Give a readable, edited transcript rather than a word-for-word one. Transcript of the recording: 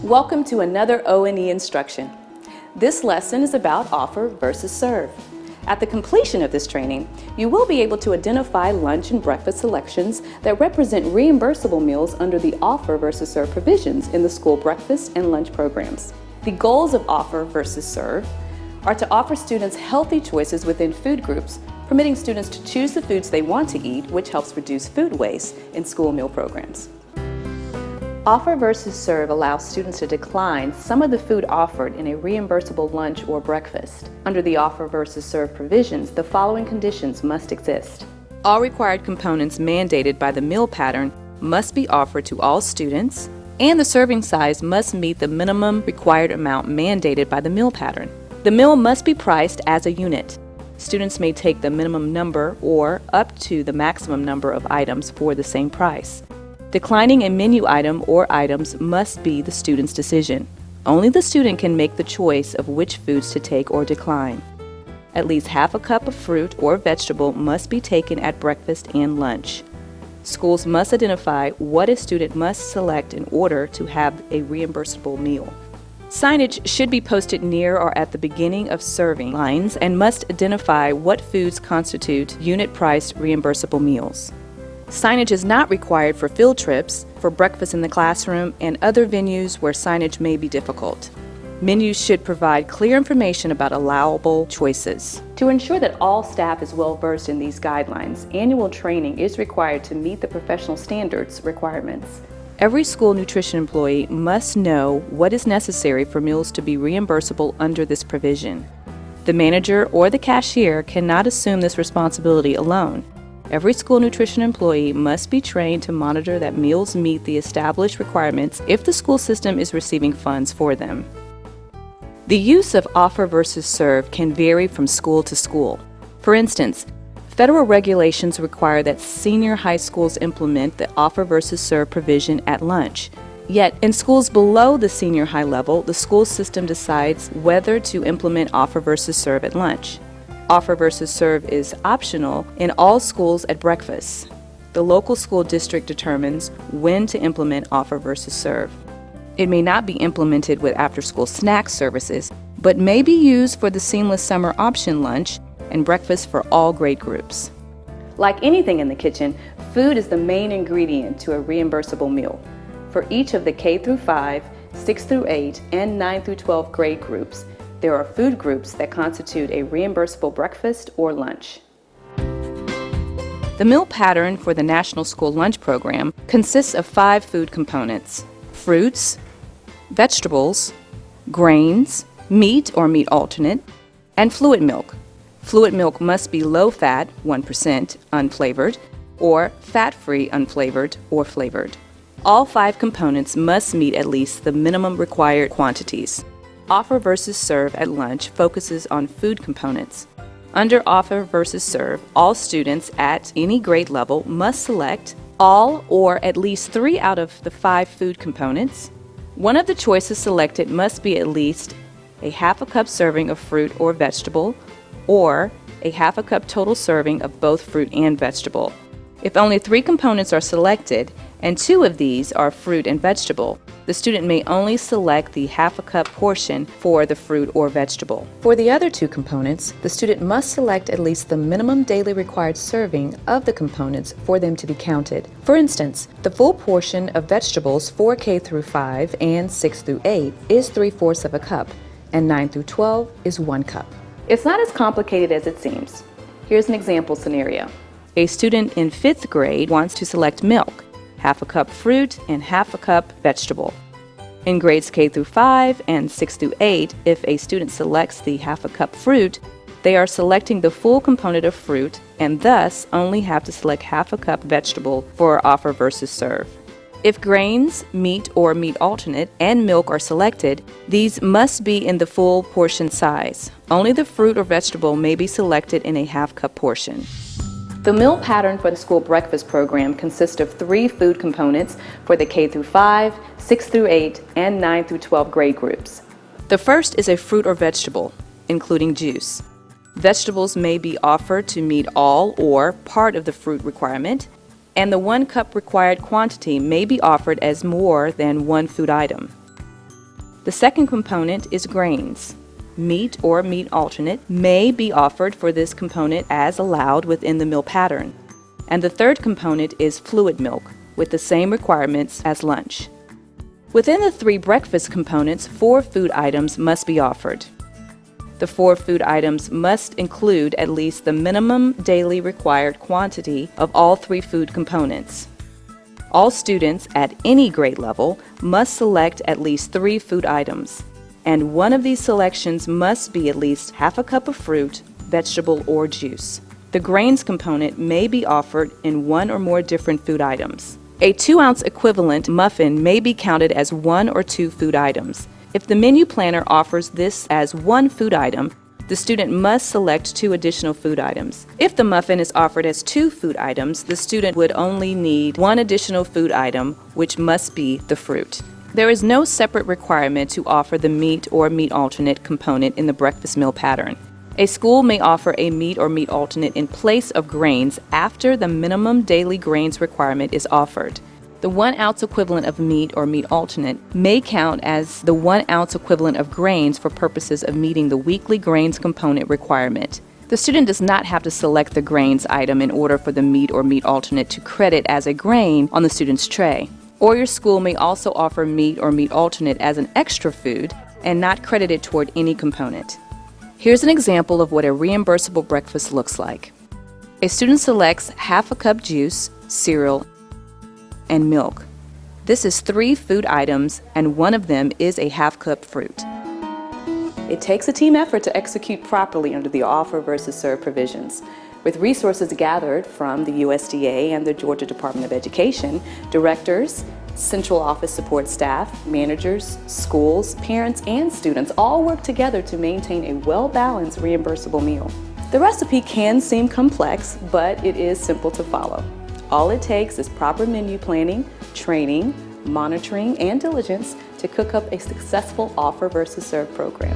Welcome to another O&E instruction. This lesson is about offer versus serve. At the completion of this training, you will be able to identify lunch and breakfast selections that represent reimbursable meals under the offer versus serve provisions in the school breakfast and lunch programs. The goals of offer versus serve are to offer students healthy choices within food groups, permitting students to choose the foods they want to eat, which helps reduce food waste in school meal programs. Offer versus serve allows students to decline some of the food offered in a reimbursable lunch or breakfast. Under the offer versus serve provisions, the following conditions must exist. All required components mandated by the meal pattern must be offered to all students, and the serving size must meet the minimum required amount mandated by the meal pattern. The meal must be priced as a unit. Students may take the minimum number or up to the maximum number of items for the same price. Declining a menu item or items must be the student's decision. Only the student can make the choice of which foods to take or decline. At least half a cup of fruit or vegetable must be taken at breakfast and lunch. Schools must identify what a student must select in order to have a reimbursable meal. Signage should be posted near or at the beginning of serving lines and must identify what foods constitute unit-priced reimbursable meals. Signage is not required for field trips, for breakfast in the classroom, and other venues where signage may be difficult. Menus should provide clear information about allowable choices. To ensure that all staff is well versed in these guidelines, annual training is required to meet the professional standards requirements. Every school nutrition employee must know what is necessary for meals to be reimbursable under this provision. The manager or the cashier cannot assume this responsibility alone. Every school nutrition employee must be trained to monitor that meals meet the established requirements if the school system is receiving funds for them. The use of offer versus serve can vary from school to school. For instance, federal regulations require that senior high schools implement the offer versus serve provision at lunch. Yet, in schools below the senior high level, the school system decides whether to implement offer versus serve at lunch. Offer versus serve is optional in all schools at breakfast. The local school district determines when to implement offer versus serve. It may not be implemented with after-school snack services, but may be used for the seamless summer option lunch and breakfast for all grade groups. Like anything in the kitchen, food is the main ingredient to a reimbursable meal. For each of the K through 5, 6 through 8, and 9 through 12 grade groups, there are food groups that constitute a reimbursable breakfast or lunch. The meal pattern for the National School Lunch Program consists of 5 food components: fruits, vegetables, grains, meat or meat alternate, and fluid milk. Fluid milk must be low-fat, 1%, unflavored, or fat-free, unflavored, or flavored. All 5 components must meet at least the minimum required quantities. Offer versus serve at lunch focuses on food components. Under offer versus serve, all students at any grade level must select all or at least 3 out of the 5 food components. One of the choices selected must be at least a half a cup serving of fruit or vegetable, or a half a cup total serving of both fruit and vegetable. If only 3 components are selected, and 2 of these are fruit and vegetable, the student may only select the half a cup portion for the fruit or vegetable. For the other 2 components, the student must select at least the minimum daily required serving of the components for them to be counted. For instance, the full portion of vegetables for K through 5 and 6 through 8 is 3/4 of a cup, and 9 through 12 is 1 cup. It's not as complicated as it seems. Here's an example scenario. A student in 5th grade wants to select milk, half a cup fruit, and half a cup vegetable. In grades K through 5 and 6 through 8, if a student selects the half a cup fruit, they are selecting the full component of fruit and thus only have to select half a cup vegetable for offer versus serve. If grains, meat or meat alternate, and milk are selected, these must be in the full portion size. Only the fruit or vegetable may be selected in a half cup portion. The meal pattern for the school breakfast program consists of 3 food components for the K through 5, 6 through 8, and 9 through 12 grade groups. The first is a fruit or vegetable, including juice. Vegetables may be offered to meet all or part of the fruit requirement, and the 1 cup required quantity may be offered as more than 1 food item. The second component is grains. Meat or meat alternate may be offered for this component as allowed within the meal pattern. And the third component is fluid milk, with the same requirements as lunch. Within the 3 breakfast components, 4 food items must be offered. The 4 food items must include at least the minimum daily required quantity of all 3 food components. All students at any grade level must select at least 3 food items, and one of these selections must be at least half a cup of fruit, vegetable, or juice. The grains component may be offered in 1 or more different food items. A 2-ounce equivalent muffin may be counted as 1 or 2 food items. If the menu planner offers this as 1 food item, the student must select 2 additional food items. If the muffin is offered as 2 food items, the student would only need 1 additional food item, which must be the fruit. There is no separate requirement to offer the meat or meat alternate component in the breakfast meal pattern. A school may offer a meat or meat alternate in place of grains after the minimum daily grains requirement is offered. The 1-ounce equivalent of meat or meat alternate may count as the 1-ounce equivalent of grains for purposes of meeting the weekly grains component requirement. The student does not have to select the grains item in order for the meat or meat alternate to credit as a grain on the student's tray. Or your school may also offer meat or meat alternate as an extra food and not credit it toward any component. Here's an example of what a reimbursable breakfast looks like. A student selects half a cup juice, cereal, and milk. This is 3 food items, and one of them is a half cup fruit. It takes a team effort to execute properly under the offer versus serve provisions. With resources gathered from the USDA and the Georgia Department of Education, directors, central office support staff, managers, schools, parents, and students all work together to maintain a well-balanced reimbursable meal. The recipe can seem complex, but it is simple to follow. All it takes is proper menu planning, training, monitoring, and diligence to cook up a successful offer versus serve program.